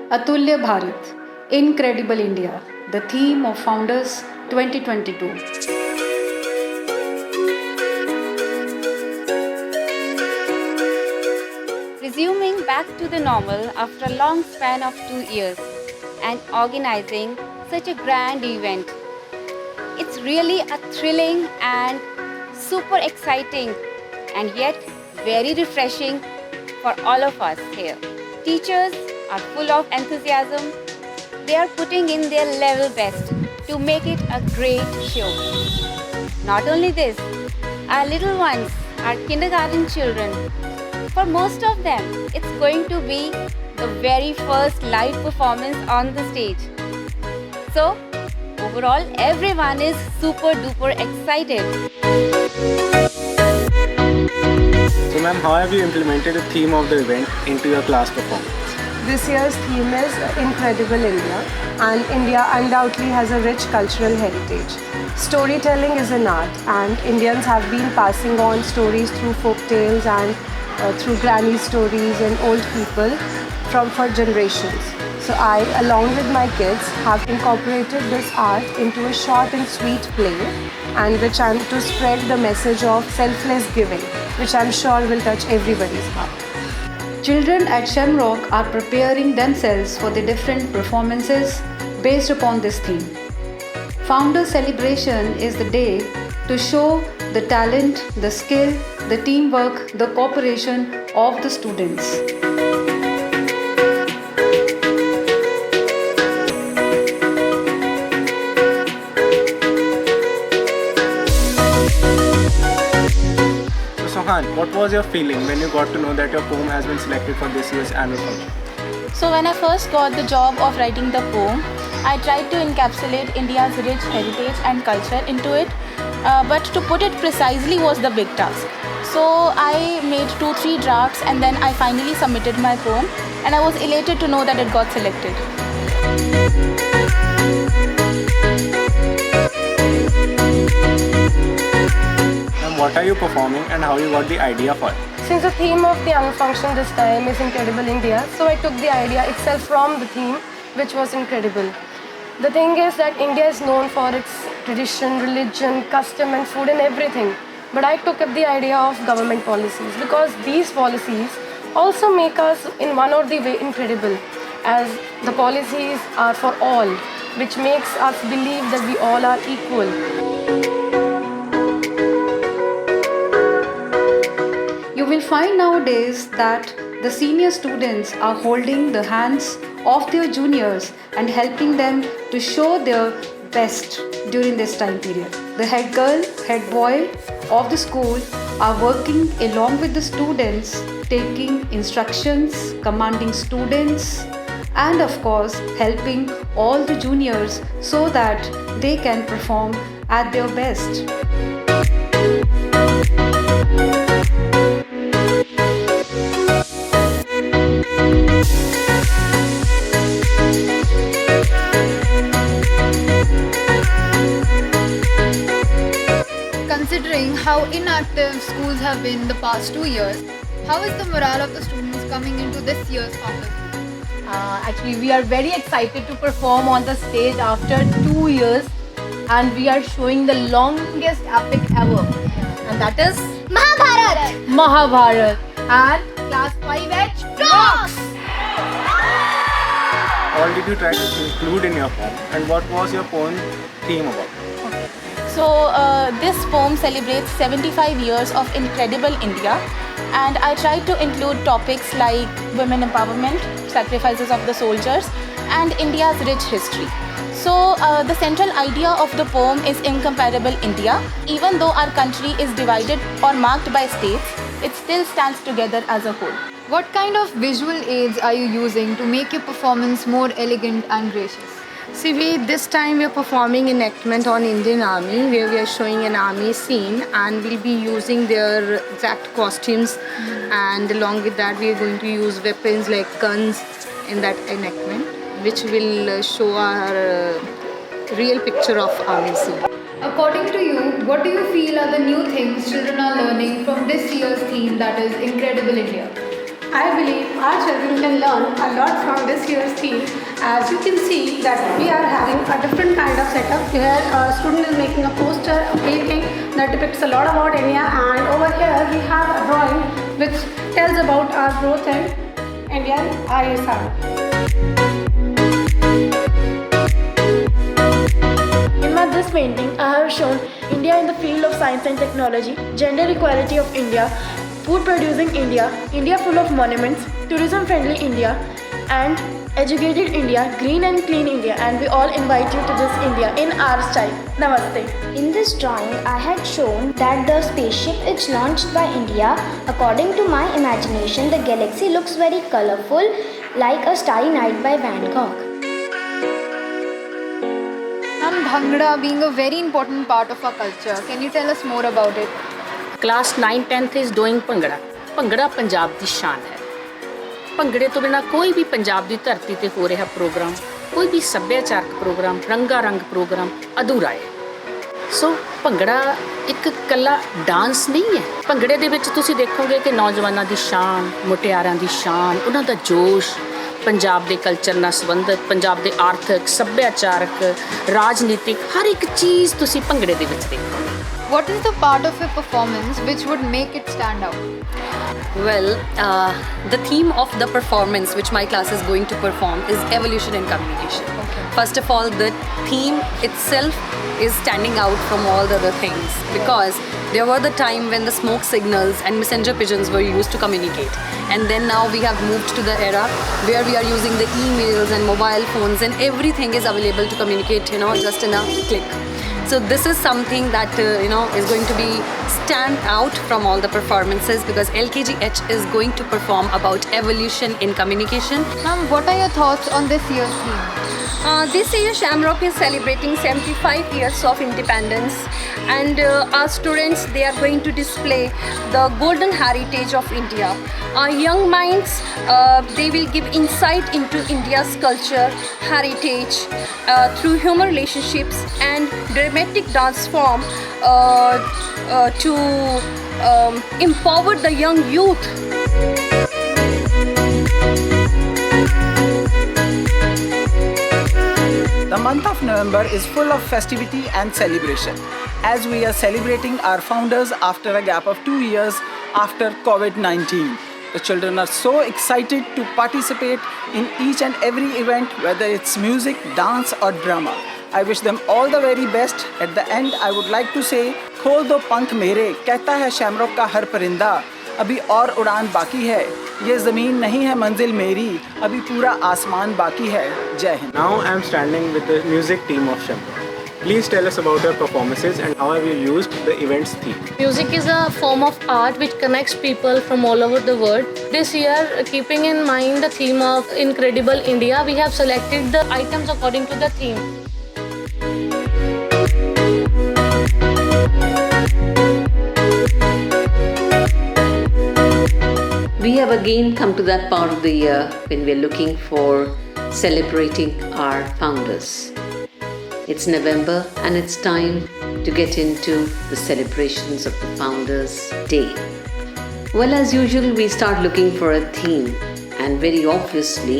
Atulya Bharat, Incredible India, the theme of Founders 2022. Resuming back to the normal after a long span of 2 years and organizing such a grand event. It's really a thrilling and super exciting and yet very refreshing for all of us here. Teachers are full of enthusiasm. They are putting in their level best to make it a great show. Not only this, our little ones, our kindergarten children, for most of them, it's going to be the very first live performance on the stage. So, overall, everyone is super duper excited. So ma'am, how have you implemented the theme of the event into your class performance? This year's theme is Incredible India, and India undoubtedly has a rich cultural heritage. Storytelling is an art, and Indians have been passing on stories through folk tales and through granny stories and old people for generations. So I, along with my kids, have incorporated this art into a short and sweet play, and which I'm to spread the message of selfless giving, which I'm sure will touch everybody's heart. Children at Shemrock are preparing themselves for the different performances based upon this theme. Founder Celebration is the day to show the talent, the skill, the teamwork, the cooperation of the students. So Sohan, what was your feeling when you got to know that your poem has been selected for this year's annual function? So when I first got the job of writing the poem, I tried to encapsulate India's rich heritage and culture into it, but to put it precisely was the big task. So I made 2-3 drafts and then I finally submitted my poem, and I was elated to know that it got selected. And what are you performing and how you got the idea for it? Since the theme of the annual function this time is Incredible India, so I took the idea itself from the theme, which was incredible. The thing is that India is known for its tradition, religion, custom and food and everything. But I took up the idea of government policies, because these policies also make us in one or the way incredible, as the policies are for all, which makes us believe that we all are equal. You will find nowadays that the senior students are holding the hands of their juniors and helping them to show their best during this time period. The head girl, head boy of the school are working along with the students, taking instructions, commanding students, and of course helping all the juniors so that they can perform at their best. Considering how inactive schools have been in the past 2 years, how is the morale of the students coming into this year's Founders? Actually, we are very excited to perform on the stage after 2 years, and we are showing the longest epic ever, and that is Mahabharat. And class 5H rocks! What did you try to include in your poem and what was your poem theme about? So this poem celebrates 75 years of incredible India, and I tried to include topics like women empowerment, sacrifices of the soldiers, and India's rich history. So the central idea of the poem is incomparable India. Even though our country is divided or marked by states, it still stands together as a whole. What kind of visual aids are you using to make your performance more elegant and gracious? See, this time we are performing enactment on Indian Army, where we are showing an army scene, and we'll be using their exact costumes, and along with that we are going to use weapons like guns in that enactment, which will show our real picture of army scene. According to you, what do you feel are the new things children are learning from this year's theme, that is Incredible India? I believe our children can learn a lot from this year's theme. As you can see that we are having a different kind of setup where a student is making a poster, a painting that depicts a lot about India, and over here we have a drawing which tells about our growth in Indian ISR. In this painting, I have shown India in the field of science and technology, gender equality of India, food producing India, India full of monuments, tourism friendly India, and educated India, green and clean India, and we all invite you to this India in our style. Namaste. In this drawing, I had shown that the spaceship is launched by India. According to my imagination, the galaxy looks very colorful, like a starry night by Van Gogh. Ma'am, Bhangra being a very important part of our culture, can you tell us more about it? Class 9-10th is doing bhangra. Bhangra Punjab ਦੀ ਸ਼ਾਨ ਹੈ। ਭੰਗੜੇ ਤੋਂ ਬਿਨਾ ਕੋਈ ਵੀ ਪੰਜਾਬ ਦੀ ਧਰਤੀ ਤੇ ਹੋ ਰਿਹਾ programme, ਕੋਈ ਵੀ ਸੱਭਿਆਚਾਰਕ ਪ੍ਰੋਗਰਾਮ, ਰੰਗਾ ਰੰਗ ਪ੍ਰੋਗਰਾਮ ਅਧੂਰਾ ਹੈ। ਸੋ ਭੰਗੜਾ ਇੱਕ ਇਕੱਲਾ ਡਾਂਸ ਨਹੀਂ ਹੈ। ਭੰਗੜੇ ਦੇ ਵਿੱਚ ਤੁਸੀਂ ਦੇਖੋਗੇ ਕਿ ਨੌਜਵਾਨਾਂ ਦੀ ਸ਼ਾਨ, ਮੁਟਿਆਰਾਂ ਦੀ ਸ਼ਾਨ, ਉਹਨਾਂ ਦਾ ਜੋਸ਼, ਪੰਜਾਬ ਦੇ ਕਲਚਰ ਨਾਲ ਸੰਬੰਧਿਤ, ਪੰਜਾਬ ਦੇ ਆਰਥਿਕ, ਸੱਭਿਆਚਾਰਕ, ਰਾਜਨੀਤਿਕ ਹਰ ਇੱਕ ਚੀਜ਼ ਤੁਸੀਂ ਭੰਗੜੇ ਦੇ ਵਿੱਚ ਦੇਖੋਗੇ। What is the part of your performance which would make it stand out? Well, the theme of the performance which my class is going to perform is evolution in communication. Okay. First of all, the theme itself is standing out from all the other things because there were the time when the smoke signals and messenger pigeons were used to communicate, and then now we have moved to the era where we are using the emails and mobile phones and everything is available to communicate, just in a click. So this is something that is going to be stand out from all the performances because LKGH is going to perform about evolution in communication. Ma'am, what are your thoughts on this year's theme? This year Shemrock is celebrating 75 years of independence, and our students, they are going to display the golden heritage of India. Our young minds, they will give insight into India's culture, heritage through human relationships and dramatic dance form to empower the young youth. The month of November is full of festivity and celebration as we are celebrating our founders after a gap of 2 years after COVID-19. The children are so excited to participate in each and every event, whether it's music, dance or drama. I wish them all the very best. At the end, I would like to say, खोल दो पंख मेरे, कहता है Shamrock का हर परिंदा, अभी और उड़ान बाकी है, ये ज़मीन नहीं है मंजिल मेरी, अभी पूरा आसमान बाकी है। जय Hind. Now I am standing with the music team of Shemrock. Please tell us about your performances and how have you used the event's theme. Music is a form of art which connects people from all over the world. This year, keeping in mind the theme of Incredible India, we have selected the items according to the theme. We have again come to that part of the year when we are looking for celebrating our founders. It's November and it's time to get into the celebrations of the Founders Day. Well, as usual, we start looking for a theme, and very obviously,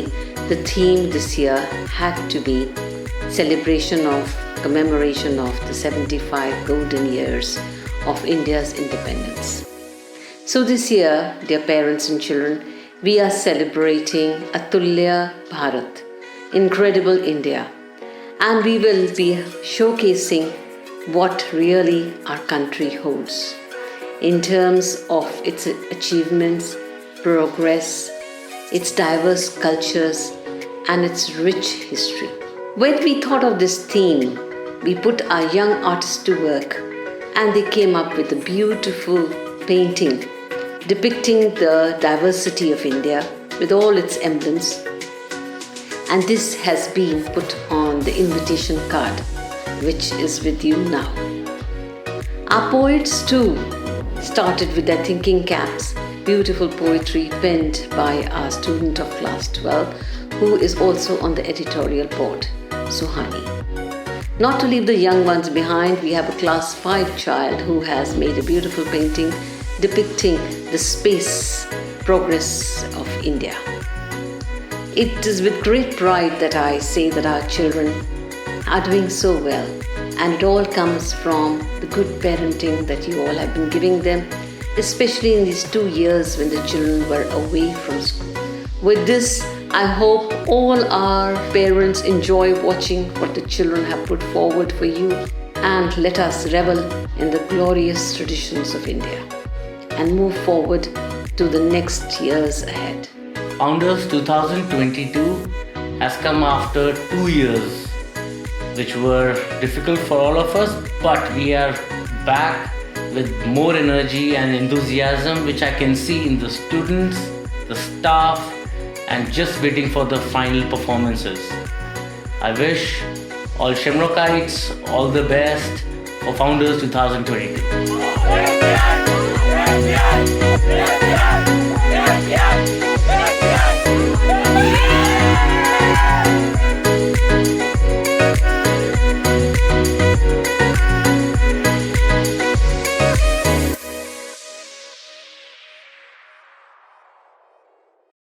the theme this year had to be commemoration of the 75 golden years of India's independence. So this year, dear parents and children, we are celebrating Atulya Bharat, Incredible India. And we will be showcasing what really our country holds in terms of its achievements, progress, its diverse cultures, and its rich history. When we thought of this theme, we put our young artists to work, and they came up with a beautiful painting depicting the diversity of India with all its emblems. And this has been put on the invitation card, which is with you now. Our poets too started with their thinking caps, beautiful poetry penned by our student of class 12, who is also on the editorial board, Suhani. Not to leave the young ones behind, we have a class 5 child who has made a beautiful painting depicting the space progress of India. It is with great pride that I say that our children are doing so well, and it all comes from the good parenting that you all have been giving them, especially in these 2 years when the children were away from school. With this, I hope all our parents enjoy watching what the children have put forward for you, and let us revel in the glorious traditions of India and move forward to the next years ahead. Founders 2022 has come after 2 years, which were difficult for all of us, but we are back with more energy and enthusiasm, which I can see in the students, the staff, and just waiting for the final performances. I wish all Shemrockites all the best for Founders 2022.